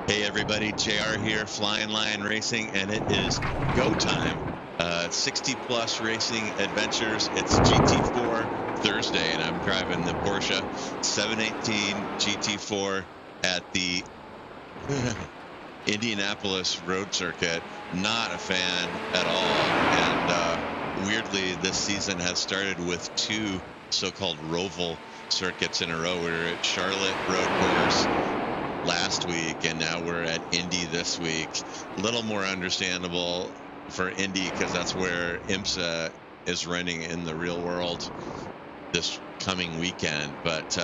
Hey everybody, JR here, Flying Lion Racing, and it is go time. 60 plus racing adventures. It's GT4 Thursday, and I'm driving the Porsche 718 GT4 at the Indianapolis road circuit. Not a fan at all. And weirdly, this season has started with two so-called Roval circuits in a row. We were at Charlotte Road Course last week, and now we're at Indy this week. A little more understandable for Indy because that's where IMSA is running in the real world this coming weekend. But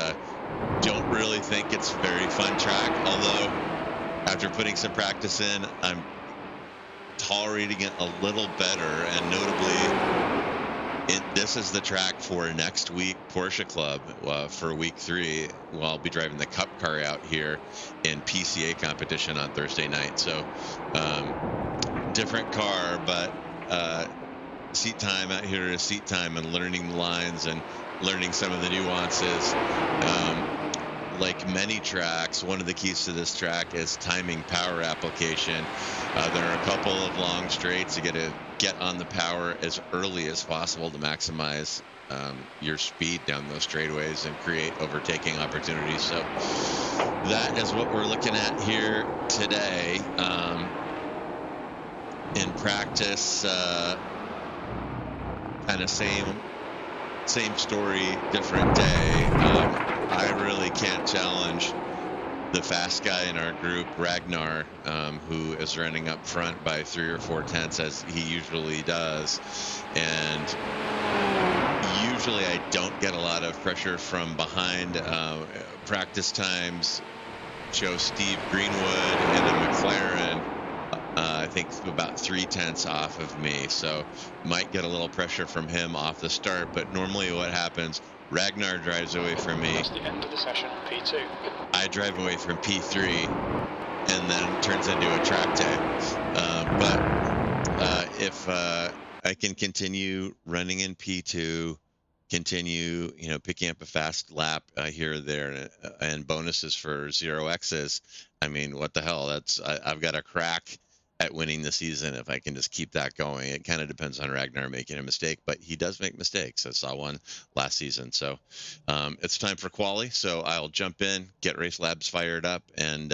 don't really think it's a very fun track. Although after putting some practice in, I'm tolerating it a little better, and notably this is the track for next week Porsche Club for week 3. Well, I'll be driving the Cup car out here in PCA competition on Thursday night. So different car, but seat time out here is seat time, and learning the lines and learning some of the nuances. Like many tracks, one of the keys to this track is timing power application. There are a couple of long straights. You got to get on the power as early as possible to maximize your speed down those straightaways and create overtaking opportunities. So that is what we're looking at here today. In practice, kind of same story, different day. I really can't challenge the fast guy in our group, Ragnar, who is running up front by 3 or 4 tenths as he usually does. And usually I don't get a lot of pressure from behind. Practice times show Steve Greenwood in a McLaren, I think about 3 tenths off of me. So might get a little pressure from him off the start. But normally what happens, Ragnar drives away from me. That's the end of the session, P2. I drive away from P3, and then it turns into a track day. But if I can continue running in P2, continue, picking up a fast lap here or there, and bonuses for 0Xs, I mean, what the hell? I've got a crack at winning the season if I can just keep that going. It kind of depends on Ragnar making a mistake, but he does make mistakes. I saw one last season. So it's time for quali. So I'll jump in, get Race Labs fired up, and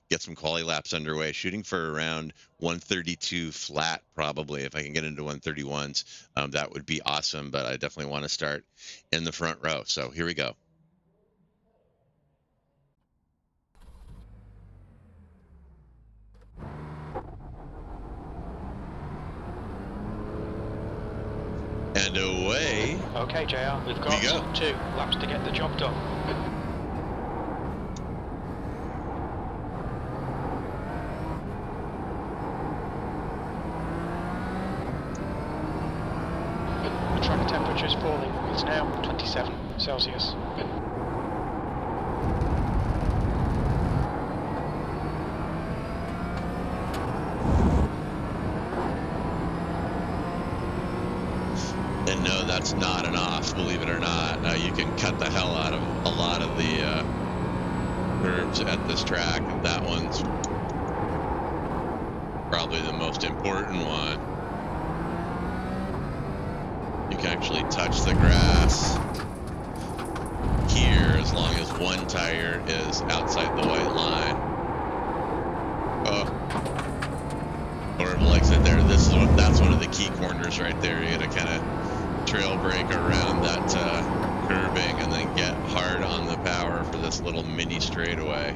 get some quali laps underway, shooting for around 132 flat, probably. If I can get into 131s, that would be awesome, but I definitely want to start in the front row. So here we go. And away. Okay, JR, we've got 2 laps to get the job done. The track temperature is falling. It's now 27 Celsius. And no, that's not an off, believe it or not. You can cut the hell out of a lot of the curves at this track. That one's probably the most important one. You can actually touch the grass here as long as one tire is outside the white line. Oh, horrible exit there. That's one of the key corners right there. You got to kind of trail brake around that curving and then get hard on the power for this little mini straightaway.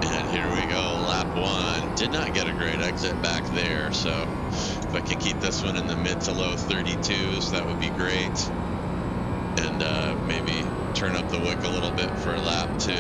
And here we go, lap 1. Did not get a great exit back there, so if I can keep this one in the mid to low 32s, that would be great. And maybe turn up the wick a little bit for lap 2.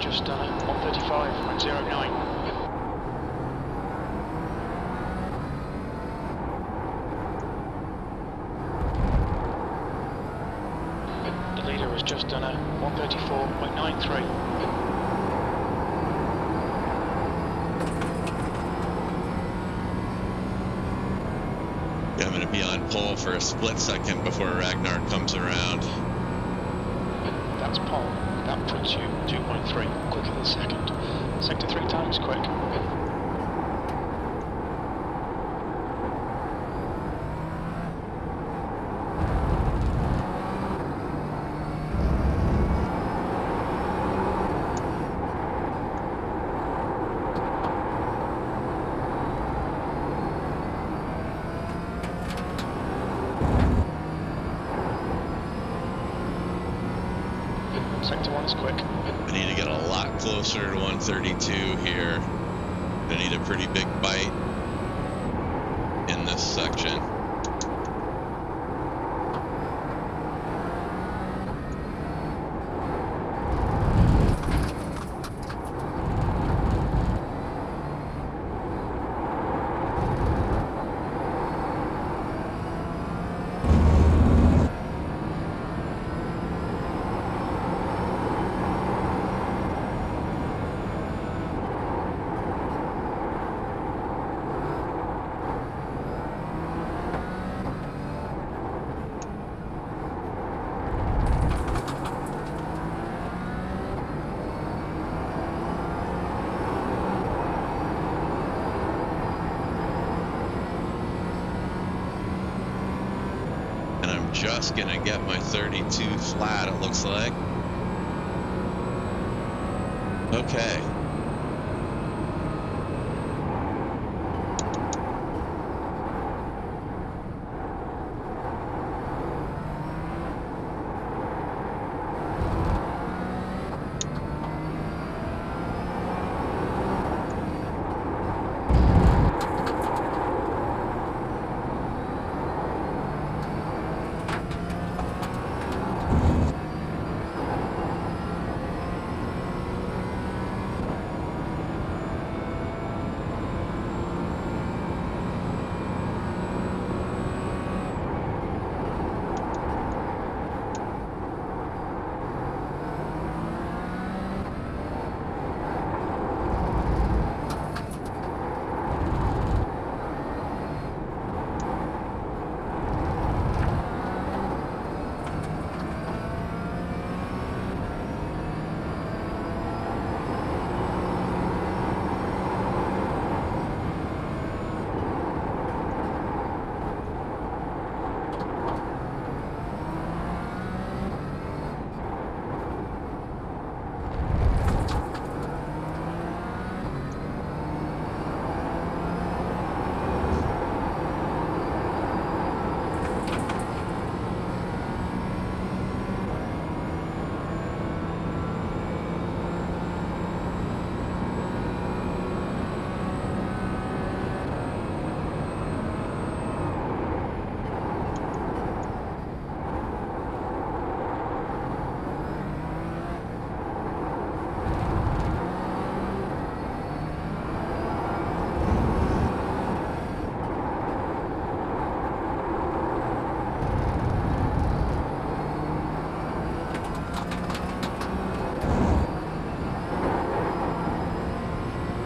just done it. 1:35.09. The leader has just done a 1:34.93. Yeah, I'm going to be on pole for a split second before Ragnar comes around. That's pole. That puts you 2.3 quicker than second. Sector 3 times quick. Sector 1 is quick. I need to get a lot closer to 132 here. I need a pretty big bite in this section. Just gonna get my 32 flat, it looks like. Okay.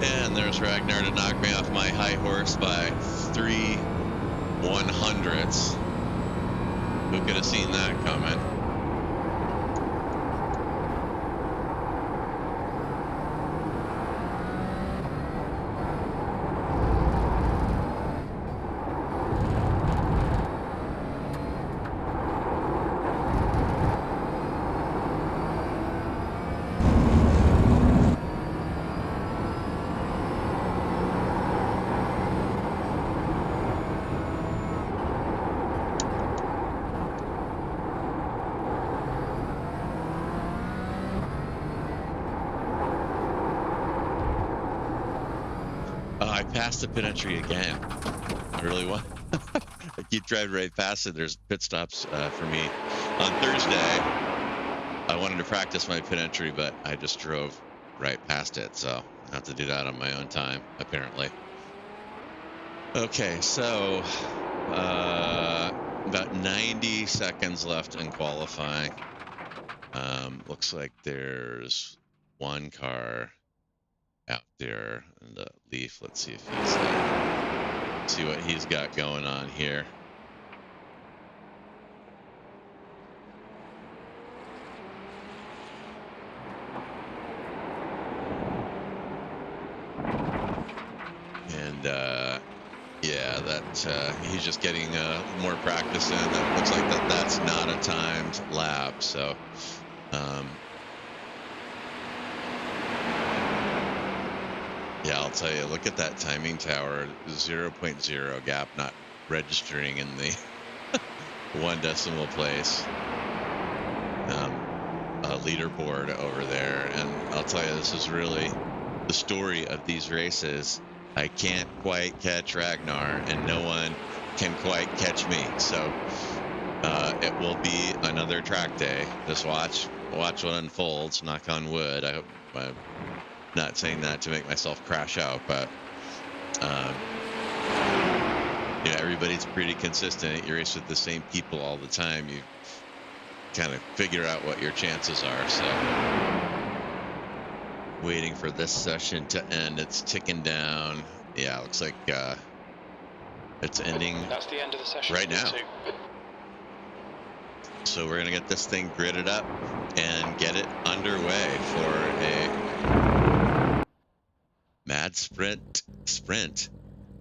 And there's Ragnar to knock me off my high horse by 3/100ths. Who could have seen that coming? I passed the pit entry again. I really want. I keep driving right past it. There's pit stops for me. On Thursday, I wanted to practice my pit entry, but I just drove right past it, so I have to do that on my own time, apparently. Okay, so about 90 seconds left in qualifying. Looks like there's one car out there in the Leaf. Let's see if he's see what he's got going on here. And yeah, that he's just getting more practice in. That looks like that's not a timed lap. So yeah, I'll tell you, look at that timing tower, 0.0 gap not registering in the 1 decimal place leaderboard over there. And I'll tell you, this is really the story of these races. I can't quite catch Ragnar, and no one can quite catch me. So it will be another track day. Just watch what unfolds. Knock on wood. I'm not saying that to make myself crash out, but everybody's pretty consistent. You race with the same people all the time. You kind of figure out what your chances are. So waiting for this session to end. It's ticking down. Yeah, looks like it's ending. That's the end of the session right now. So we're gonna get this thing gridded up and get it underway for a mad sprint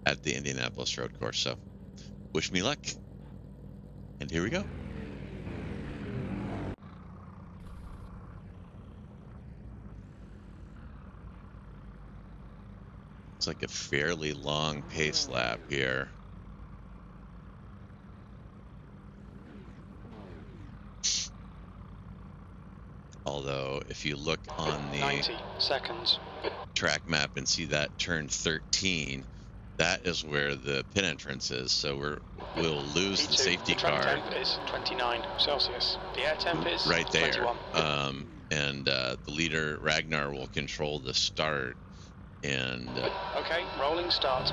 at the Indianapolis road course. So wish me luck. And here we go. It's like a fairly long pace lap here. Although if you look on the 90 seconds track map and see that turn 13, that is where the pit entrance is. So we'll lose the safety car. The track temp is 29 Celsius. The air temp is right there. 21. And the leader Ragnar will control the start. And okay, rolling start.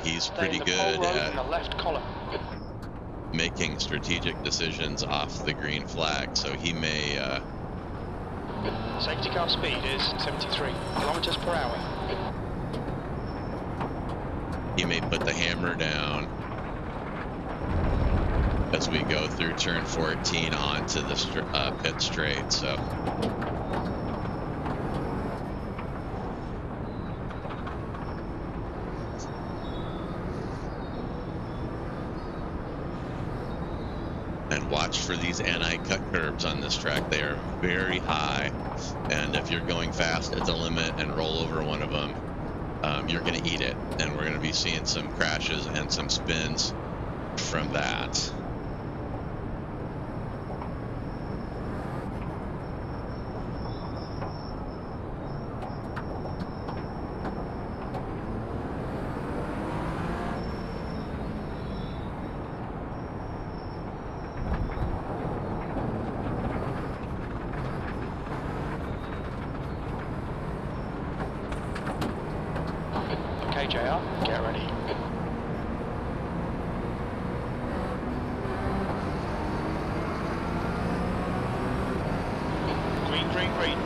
He's pretty good at in the left column. Making strategic decisions off the green flag, so he may safety car speed is 73 kilometers per hour. He may put the hammer down as we go through turn 14 onto the pit straight. So and watch for these anti-cut curbs on this track. They are very high, and if you're going fast at the limit and roll over one of them, you're going to eat it, and we're going to be seeing some crashes and some spins from that. Okay, JR, get ready. Green, green, green.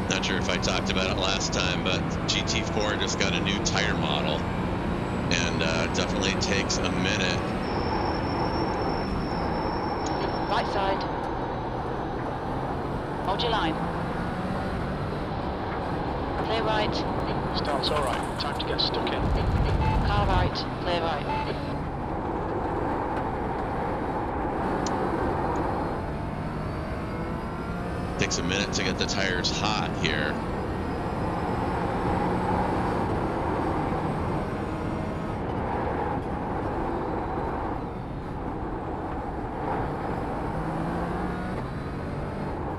Not sure if I talked about it last time, but GT4 just got a new tire model, and definitely takes a minute. Right side. Hold your line. Clear right. Start's alright, time to get stuck in. Car right. Clear right. takes a minute to get the tires hot here.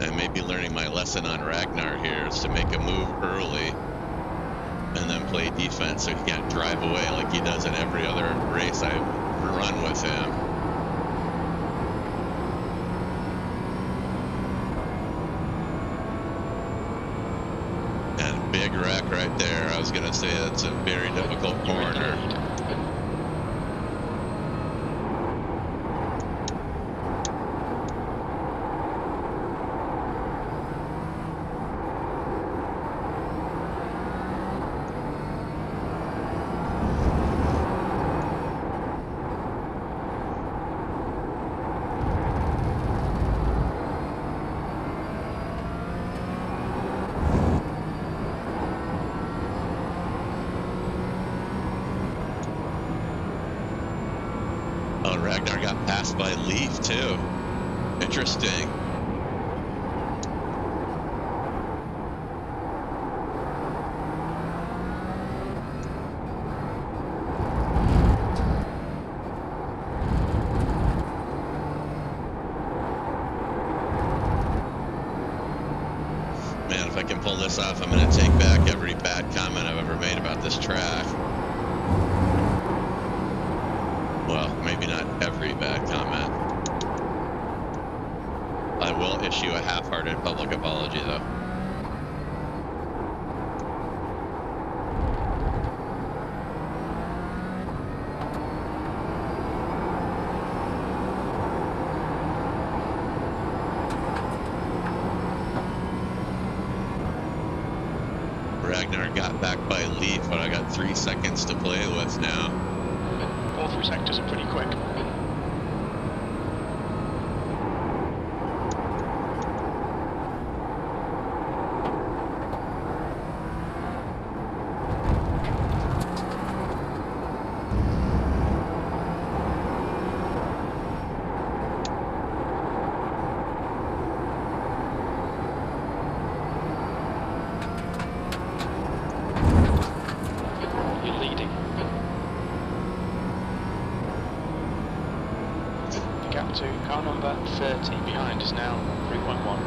I may be learning my lesson on Ragnar here is to make a move early and then play defense so he can't drive away like he does in every other race I run with him. And big wreck right there. I was going to say that's a very difficult corner. Oh, Ragnar got passed by Leaf too. Interesting. Man, if I can pull this off, I'm going to take back every bad comment I've ever made about this track. Well, maybe not every bad comment. I will issue a half-hearted public apology, though. Ragnar got back by Leaf, but I got 3 seconds to play with now. All through sectors are pretty quick. You're leading. Gap to car number 30 behind is now 3.1.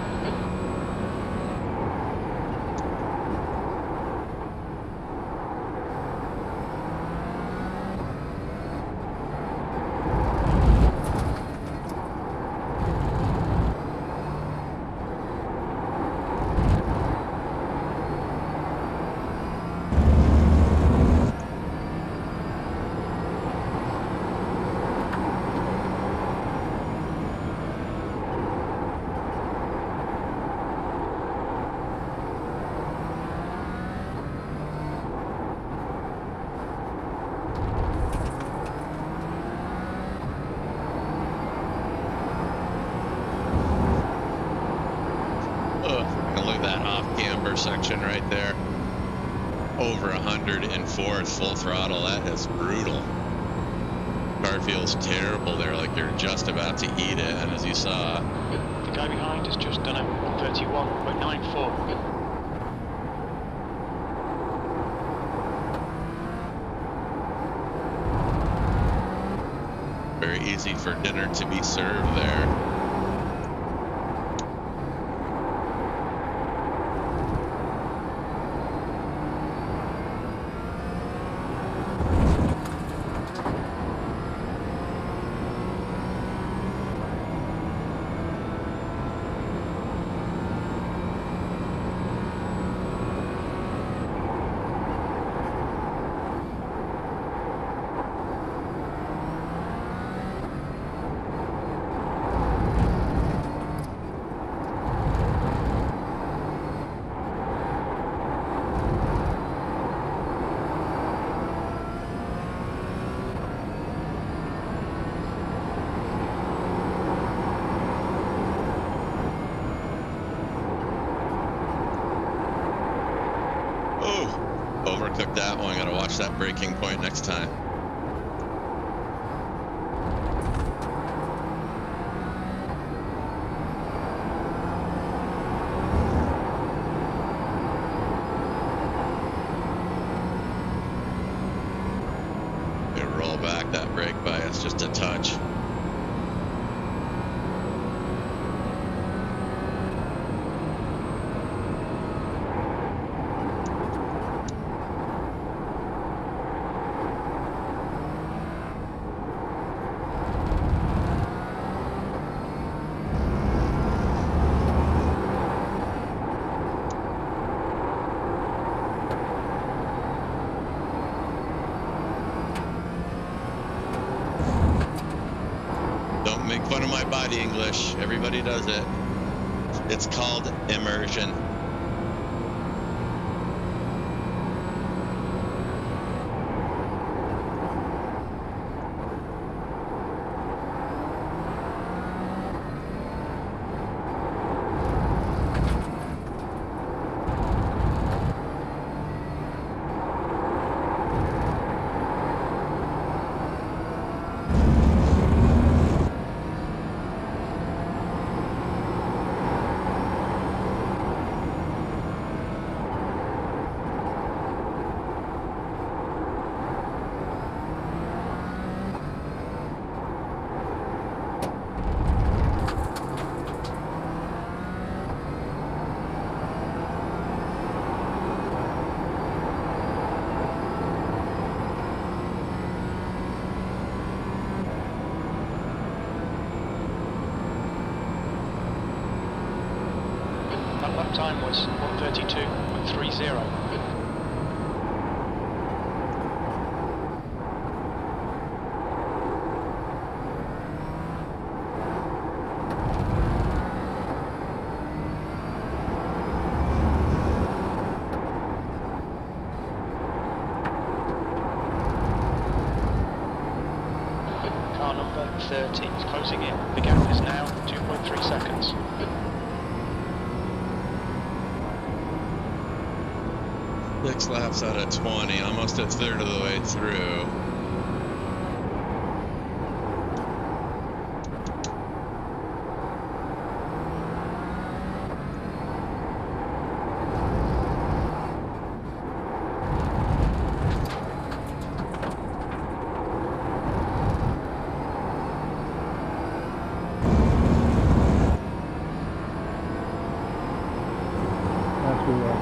Section right there, over 104 full throttle. That is brutal. Car feels terrible there, like they're just about to eat it. And as you saw, The guy behind has just done a 131.94. very easy for dinner to be served there. Overcooked that one. Gotta watch that braking point next time. it's just a touch. Don't make fun of my body English. Everybody does it. It's called immersion. That lap time was 1:32.30. Car number 30 is closing in. The gap is now 2.3 seconds. 6 laps out of 20, almost a third of the way through. That's where we're at.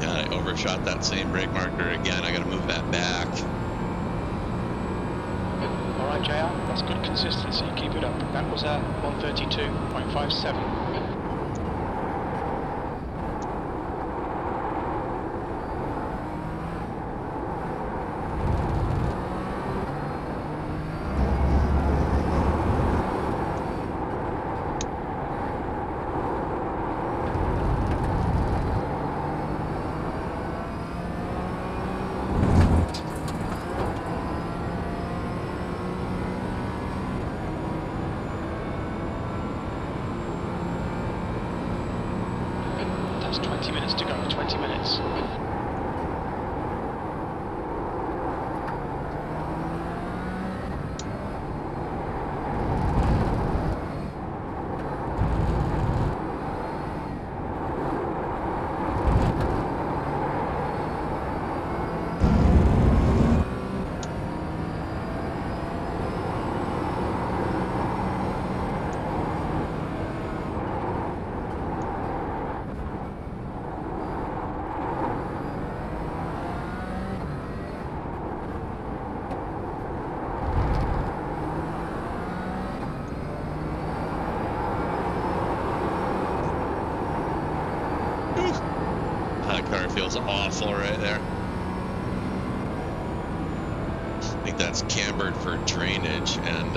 Yeah, I overshot that same brake marker again. I got to move that back. All right, JR, that's good consistency. Keep it up. That was at 1:32.57. That's 20 minutes to go. 20 minutes. That car feels awful right there. I think that's cambered for drainage, and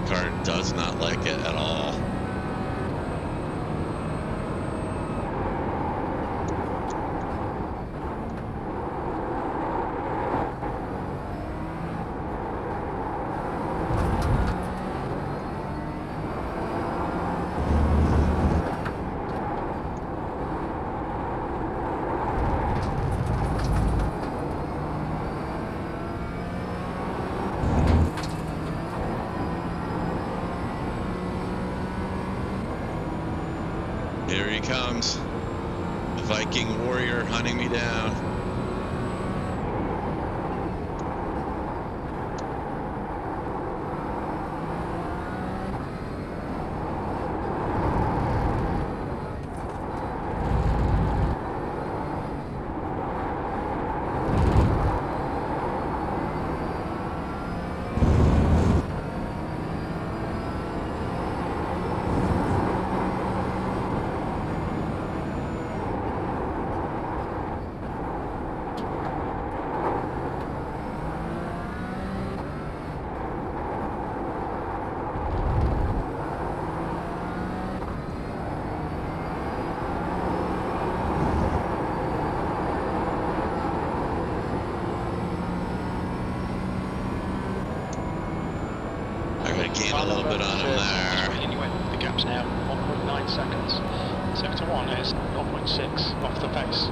car does not like it at all. Here he comes. The Viking warrior hunting me down. Gain a little bit on him there. Anyway, the gap's now 1.9 seconds. Sector 1 is 0.6 off the pace.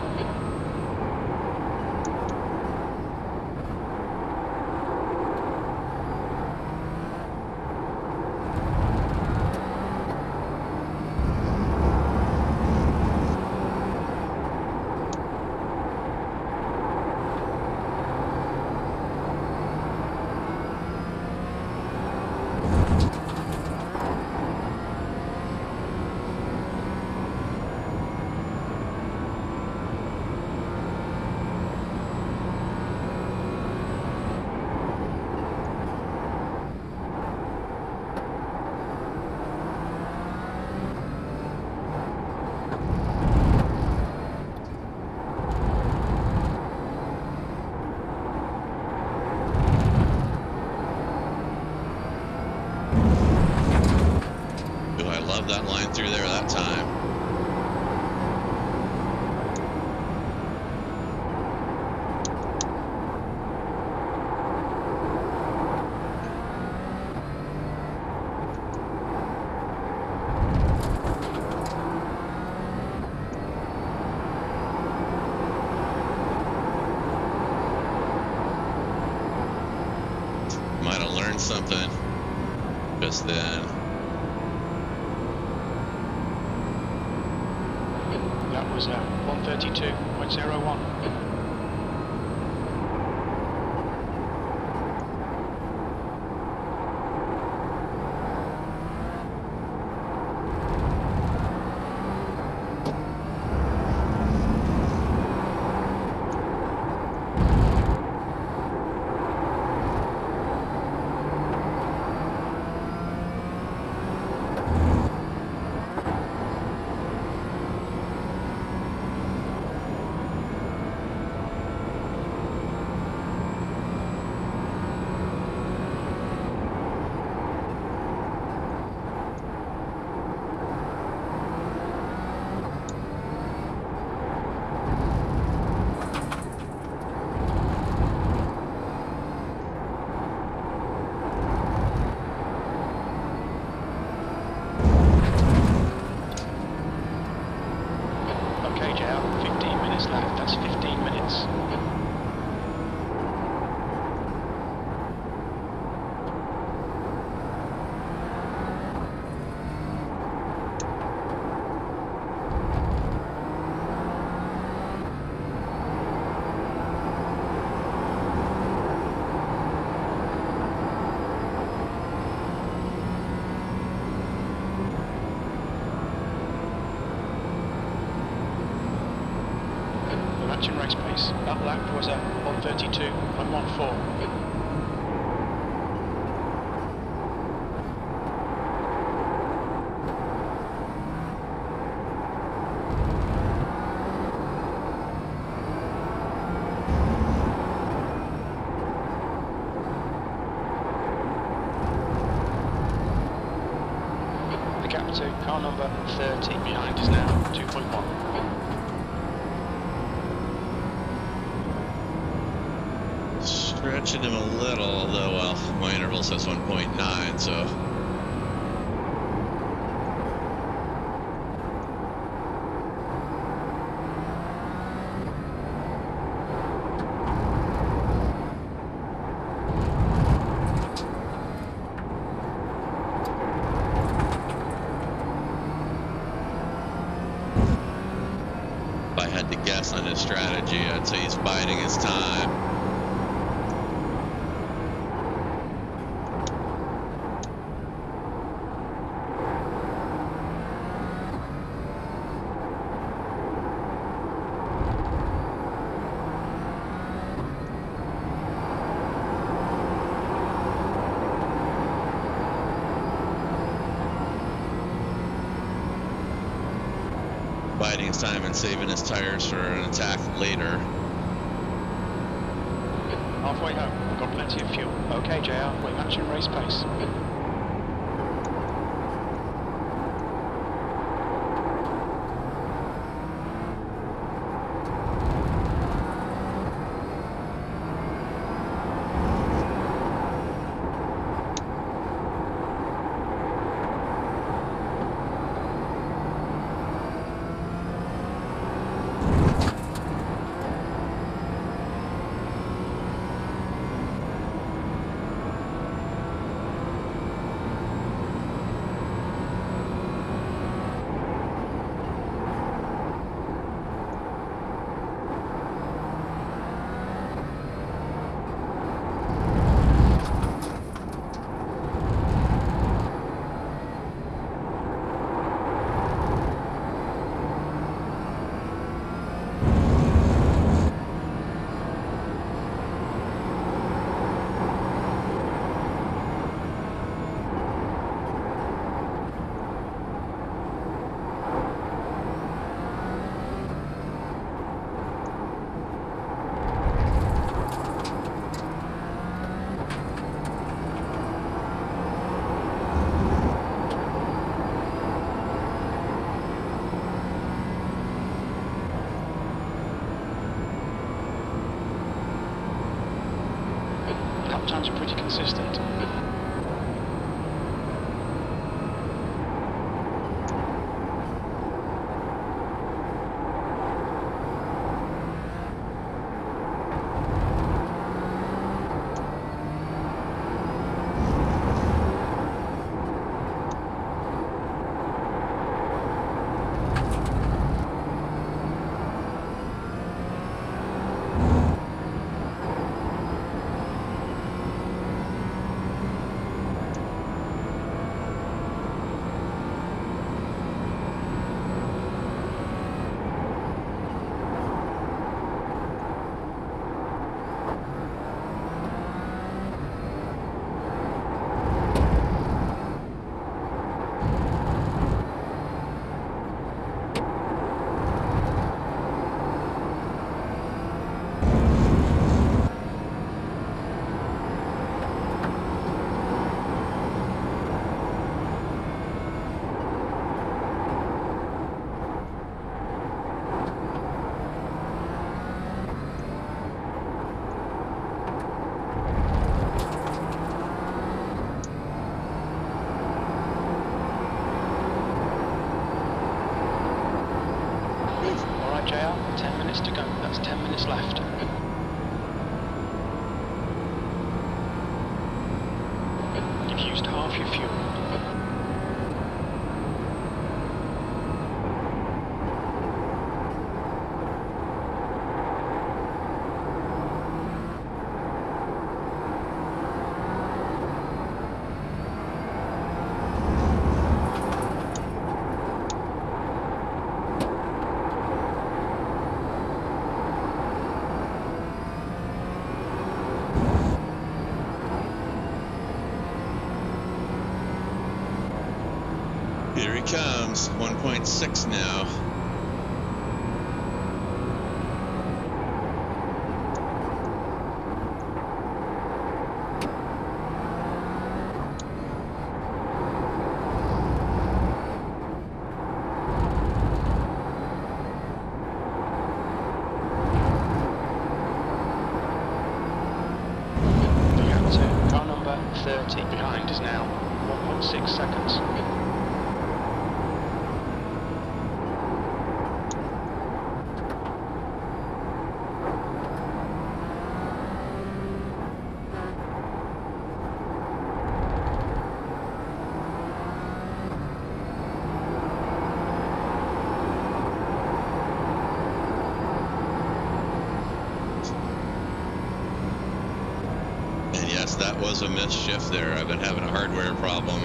That line through there that time. Might have learned something just then. That was 132.01. That's 15 minutes. Matching race pace. That lap was at 132.14. The gap to car number 30 behind is now 2.1. Stretching him a little, although my interval says 1.9, so. had to guess on his strategy, I'd say he's biding his time. Biding his time and saving his tires for an attack later. Halfway home, we've got plenty of fuel. Okay, JR, we're matching race pace. Lap times are pretty consistent. JR, 10 minutes to go. That's 10 minutes left. You've used half your fuel. Here he comes, 1.6 now. Look out to car number 30 behind is now 1.6 seconds. Yes, that was a missed shift there. I've been having a hardware problem.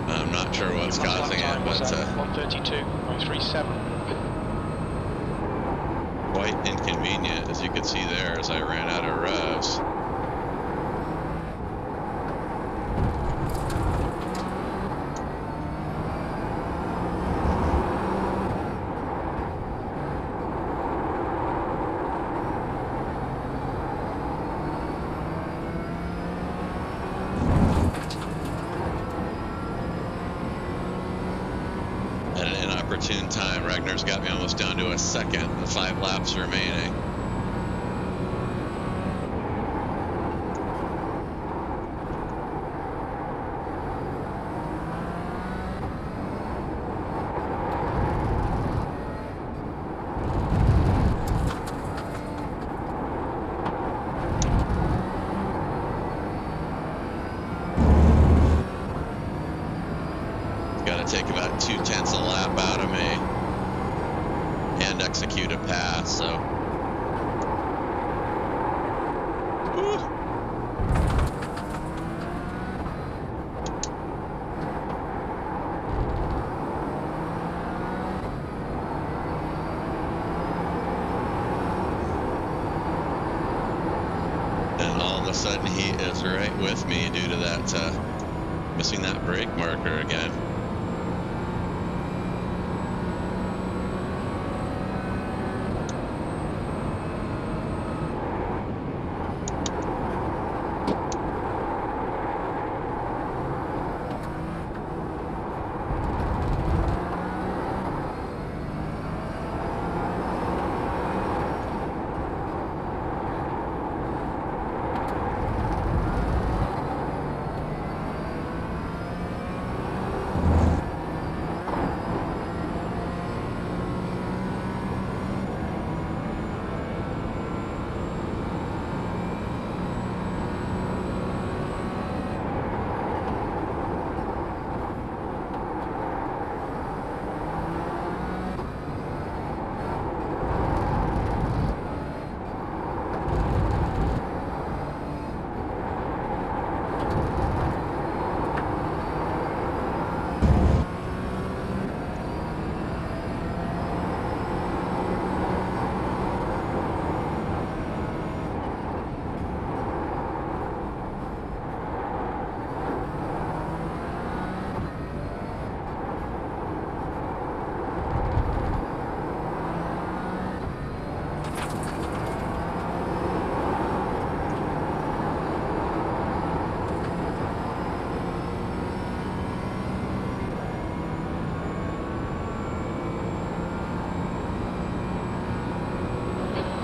I'm not sure what's Your lap causing it, time was but 1:32.37. quite inconvenient, as you could see there, as I ran out of revs. At an inopportune time, Ragnar's got me almost down to a second, with 5 laps remaining. Got to take about 2/10 a lap out of me and execute a pass, so. Whew. And all of a sudden he is right with me due to that missing that brake marker again.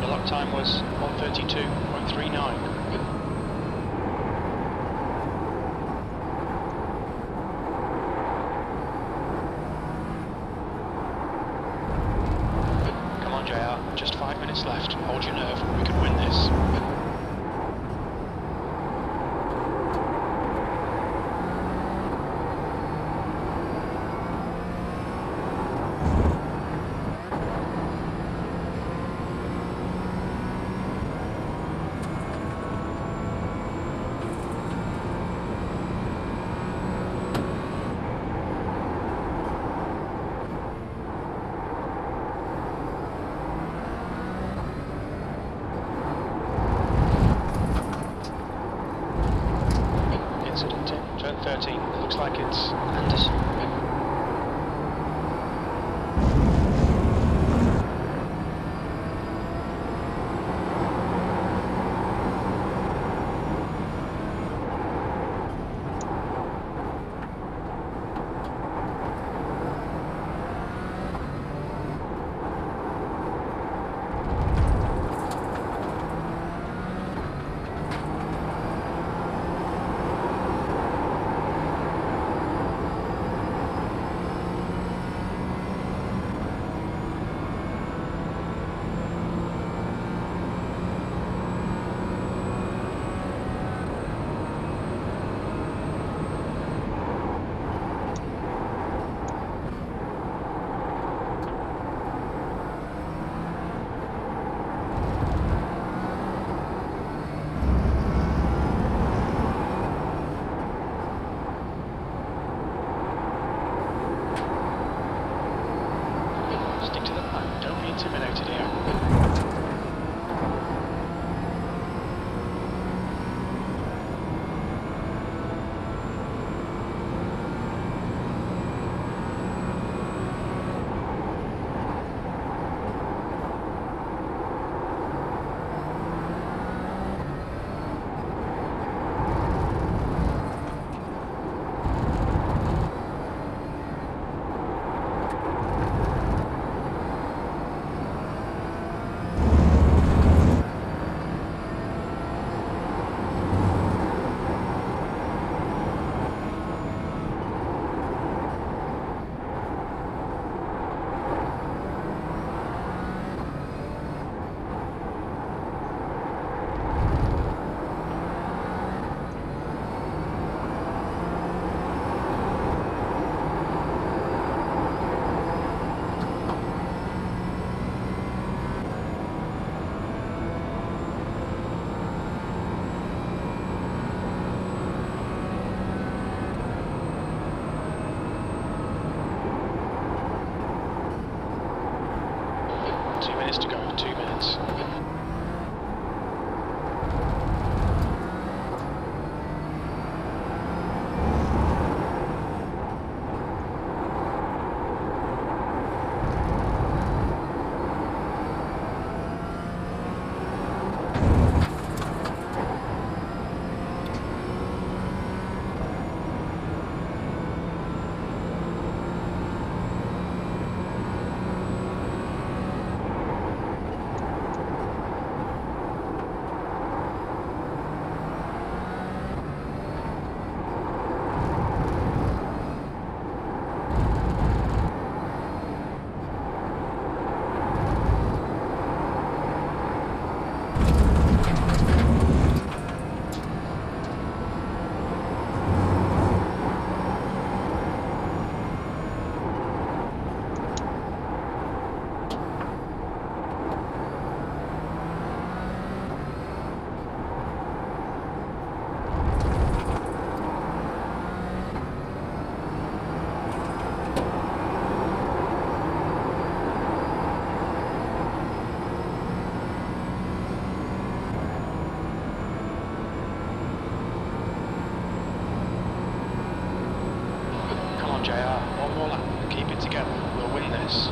Your lap time was 1:32.39. Come on, JR, just 5 minutes left. Hold your nerve, we can win this. 2 minutes to go, 2 minutes. JR, one more lap, keep it together, we'll win this.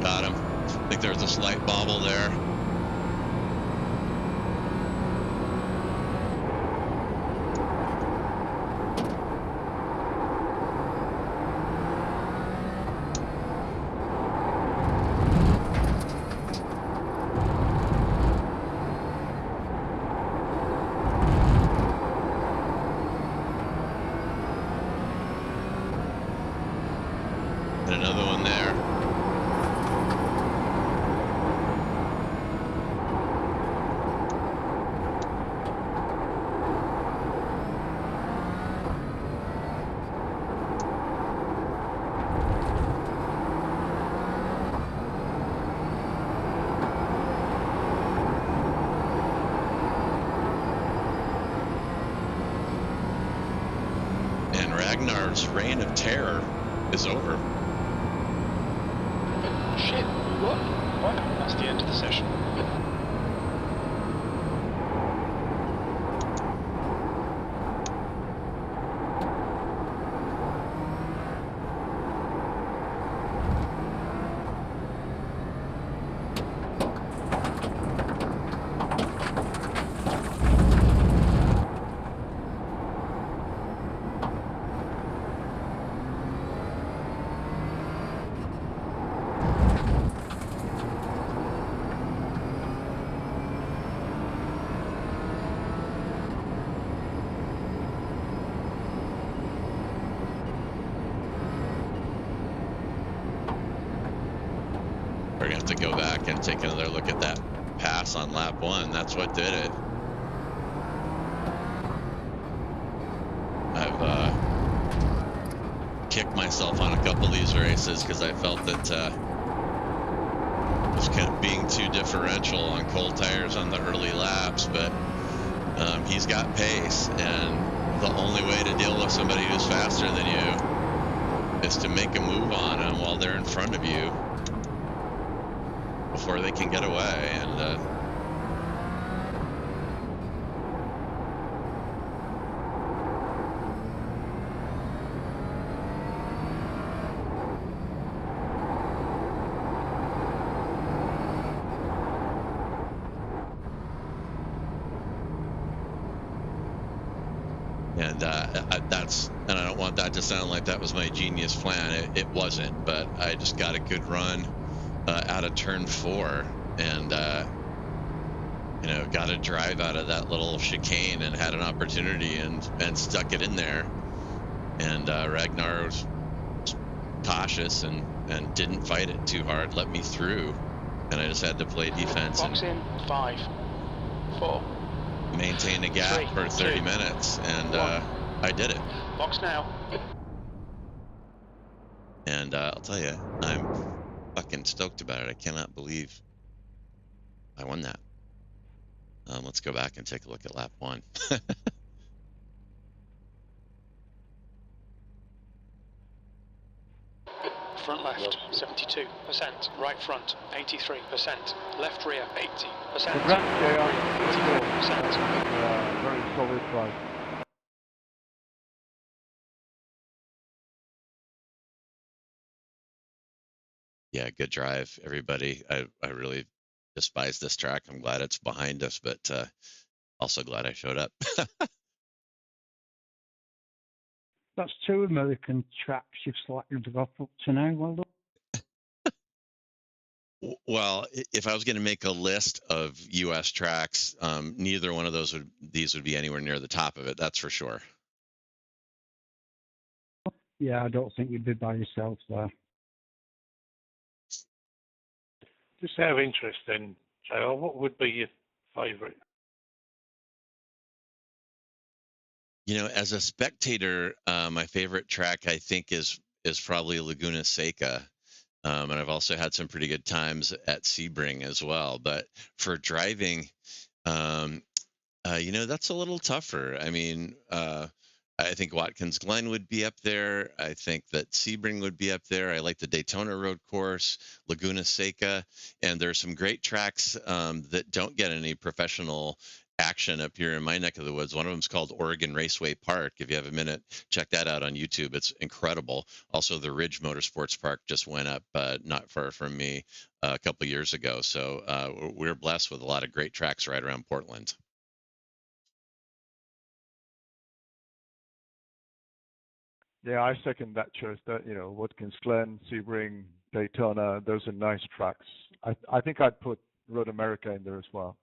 Got him. I think there was a slight bobble there. And another one there. And Ragnar's reign of terror is over. Shit, what? Wow, that's the end of the session. We're gonna have to go back and take another look at that pass on lap one. That's what did it. I've kicked myself on a couple of these races because I felt that I was kind of being too differential on cold tires on the early laps, but he's got pace, and the only way to deal with somebody who's faster than you is to make a move on them while they're in front of you before they can get away. And I don't want that to sound like that was my genius plan. It wasn't, but I just got a good run out of turn 4, and got a drive out of that little chicane and had an opportunity and stuck it in there. And Ragnar was cautious and didn't fight it too hard, let me through, and I just had to play defense. Box in 5. 4. maintain a gap 3, for 30 2, minutes, and 1. I did it. Box now. And I'll tell you, I'm fucking stoked about it. I cannot believe I won that. Let's go back and take a look at lap 1. Front left, 72%. Right front, 83%. Left rear, 80%. Congrats, JR. 84%. Very solid drive. Yeah, good drive, everybody. I really despise this track. I'm glad it's behind us, but also glad I showed up. That's 2 American tracks you've selected off up to now. Well done. Well, if I was going to make a list of U.S. tracks, neither one of these would be anywhere near the top of it. That's for sure. Yeah, I don't think you'd be by yourself there. Just out of interest then, JR, what would be your favourite? You know, as a spectator, my favorite track I think is probably Laguna Seca, and I've also had some pretty good times at Sebring as well. But for driving, you know, that's a little tougher. I mean, I think Watkins Glen would be up there. I think that Sebring would be up there. I like the Daytona Road Course, Laguna Seca, and there's some great tracks that don't get any professional action up here in my neck of the woods. One of them is called Oregon Raceway Park. If you have a minute, check that out on YouTube. It's incredible. Also, the Ridge Motorsports Park just went up not far from me a couple years ago. So we're blessed with a lot of great tracks right around Portland. Yeah, I second that choice. That, you know, Watkins Glen, Sebring, Daytona, those are nice tracks. I think I'd put Road America in there as well.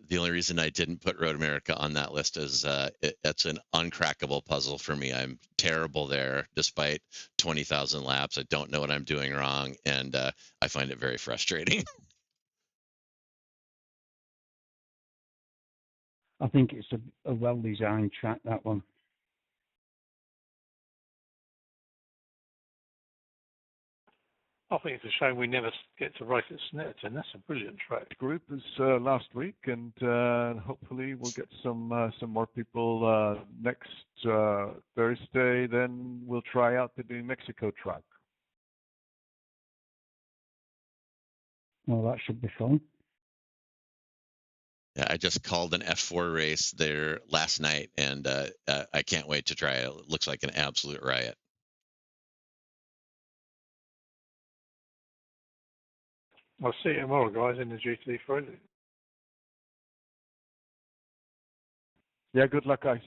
The only reason I didn't put Road America on that list is it's an uncrackable puzzle for me. I'm terrible there, despite 20,000 laps. I don't know what I'm doing wrong, and I find it very frustrating. I think it's a well-designed track, that one. I think it's a shame we never get to race at Snetterton. That's a brilliant track. Group is last week, and hopefully we'll get some more people next Thursday. Then we'll try out the New Mexico track. Well, that should be fun. Yeah, I just called an F4 race there last night, and I can't wait to try it. It looks like an absolute riot. I'll see you tomorrow, guys, in the GT4. Yeah, good luck. I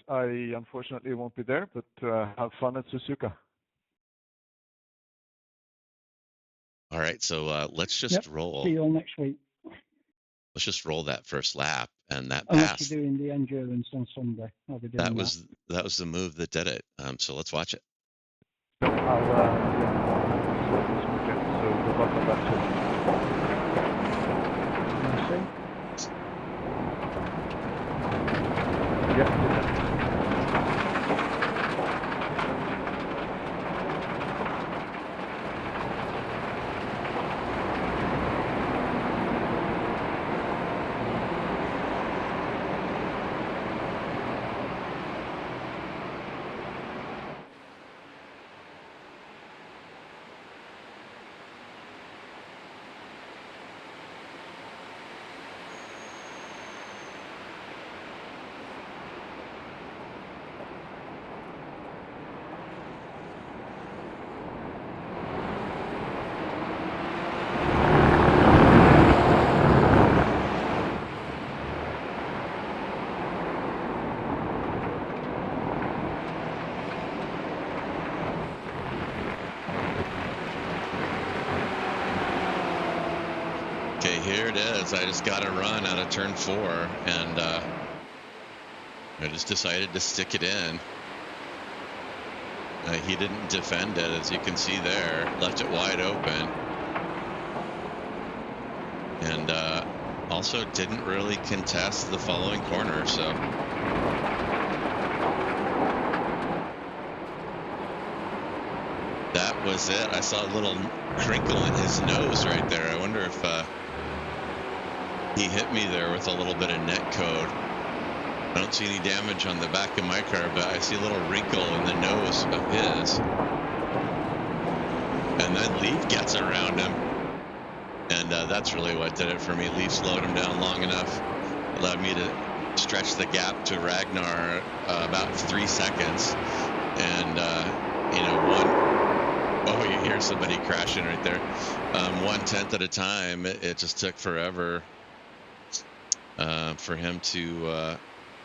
unfortunately won't be there, but have fun at Suzuka. All right, so let's just roll. See you all next week. Let's just roll that first lap, and that Unless pass. you're doing the endurance on Sunday. I'll be doing that was the move that did it. So let's watch it. So good luck on that too. Yeah. Okay, here it is. I just got a run out of turn 4, and I just decided to stick it in. He didn't defend it, as you can see there. Left it wide open. and also didn't really contest the following corner, so. That was it. I saw a little crinkle in his nose right there. I wonder if he hit me there with a little bit of net code. I don't see any damage on the back of my car, but I see a little wrinkle in the nose of his. And then Leaf gets around him. And that's really what did it for me. Leaf slowed him down long enough, allowed me to stretch the gap to Ragnar about 3 seconds. And, you know, oh, you hear somebody crashing right there. 1/10 at a time. It just took forever for him to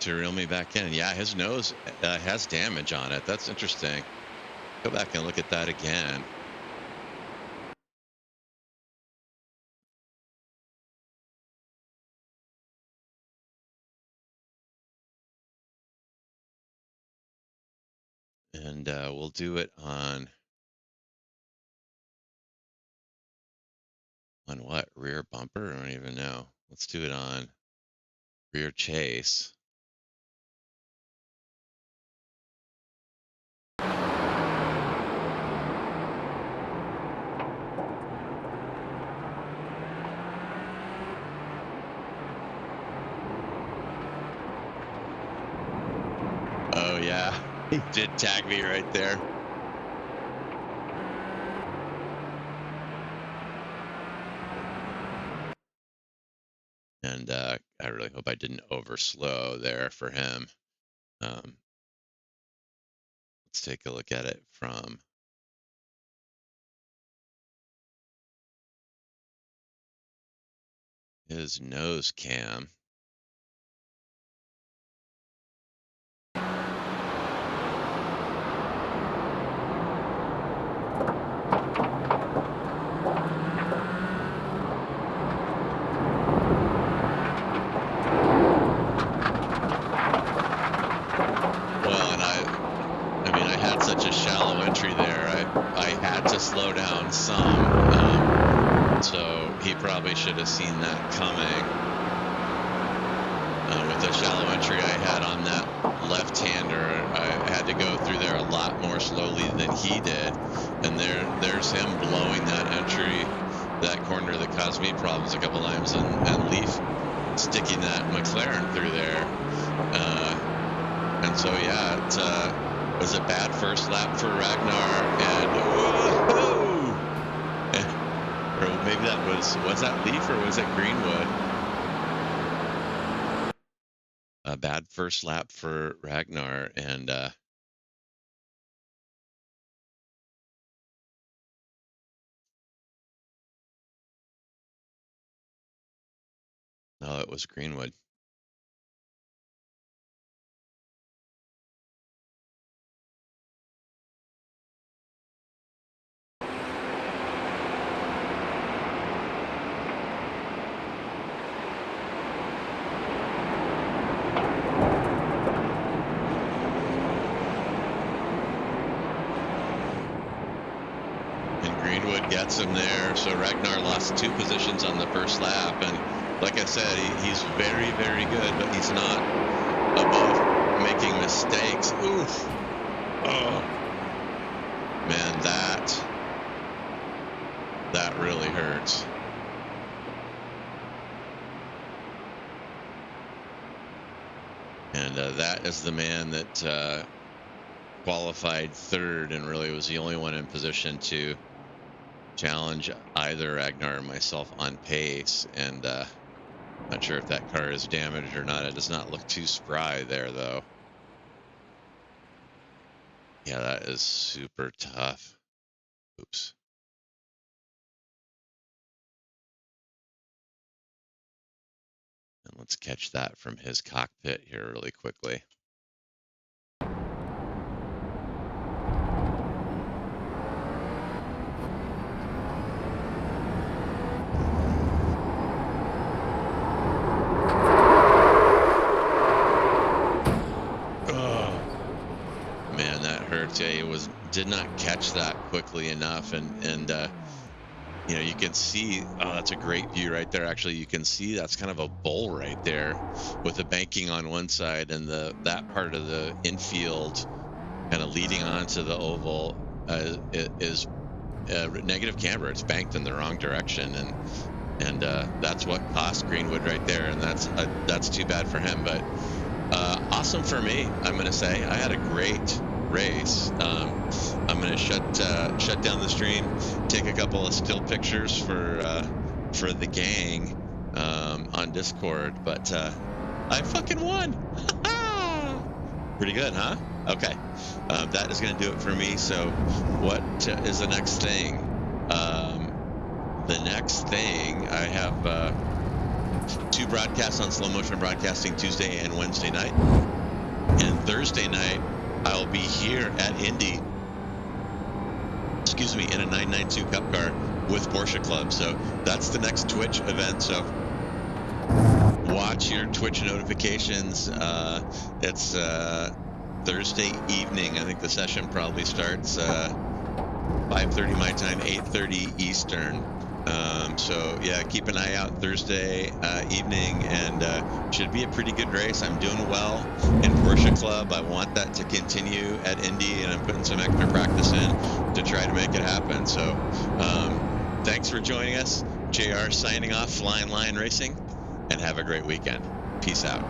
reel me back in. Yeah, his nose has damage on it. That's interesting. Go back and look at that again. And we'll do it on what? Rear bumper? I don't even know. Let's do it on rear chase. Oh yeah, he did tag me right there. And I really hope I didn't overslow there for him. Let's take a look at it from his nose cam. Such a shallow entry there. I had to slow down some, so he probably should have seen that coming. With the shallow entry I had on that left-hander, I had to go through there a lot more slowly than he did, and there's him blowing that entry, that corner that caused me problems a couple times, and Leaf sticking that McLaren through there, and so yeah, it was a bad first lap for Ragnar, and or maybe that was that Leaf or was it Greenwood? A bad first lap for Ragnar, and no, it was Greenwood. Gets him there, so Ragnar lost 2 positions on the first lap, and like I said, he's very, very good, but he's not above making mistakes. Oof. Oh man, that really hurts. And that is the man that qualified 3rd and really was the only one in position to challenge either Ragnar or myself on pace, and not sure if that car is damaged or not. It does not look too spry there, though. Yeah, that is super tough. Oops. And let's catch that from his cockpit here really quickly. He did not catch that quickly enough, and you can see, that's a great view right there. Actually, you can see that's kind of a bowl right there with the banking on one side and that part of the infield kind of leading onto the oval is negative camber. It's banked in the wrong direction, and that's what cost Greenwood right there, and that's too bad for him. But awesome for me, I'm going to say. I had a great race. I'm going to shut down the stream, take a couple of still pictures for the gang on Discord, but I fucking won. Pretty good, huh? Okay. That is going to do it for me. So what is the next thing? The next thing, I have 2 broadcasts on Slow Motion Broadcasting, Tuesday and Wednesday night. And Thursday night, I'll be here at Indy, in a 992 Cup car with Porsche Club. So that's the next Twitch event. So watch your Twitch notifications. It's Thursday evening. I think the session probably starts 5:30 my time, 8:30 Eastern. So yeah, keep an eye out Thursday evening, and should be a pretty good race. I'm doing well in Porsche Club. I want that to continue at Indy, and I'm putting some extra practice in to try to make it happen. So thanks for joining us. JR signing off, Flying Lion Racing, and have a great weekend. Peace out.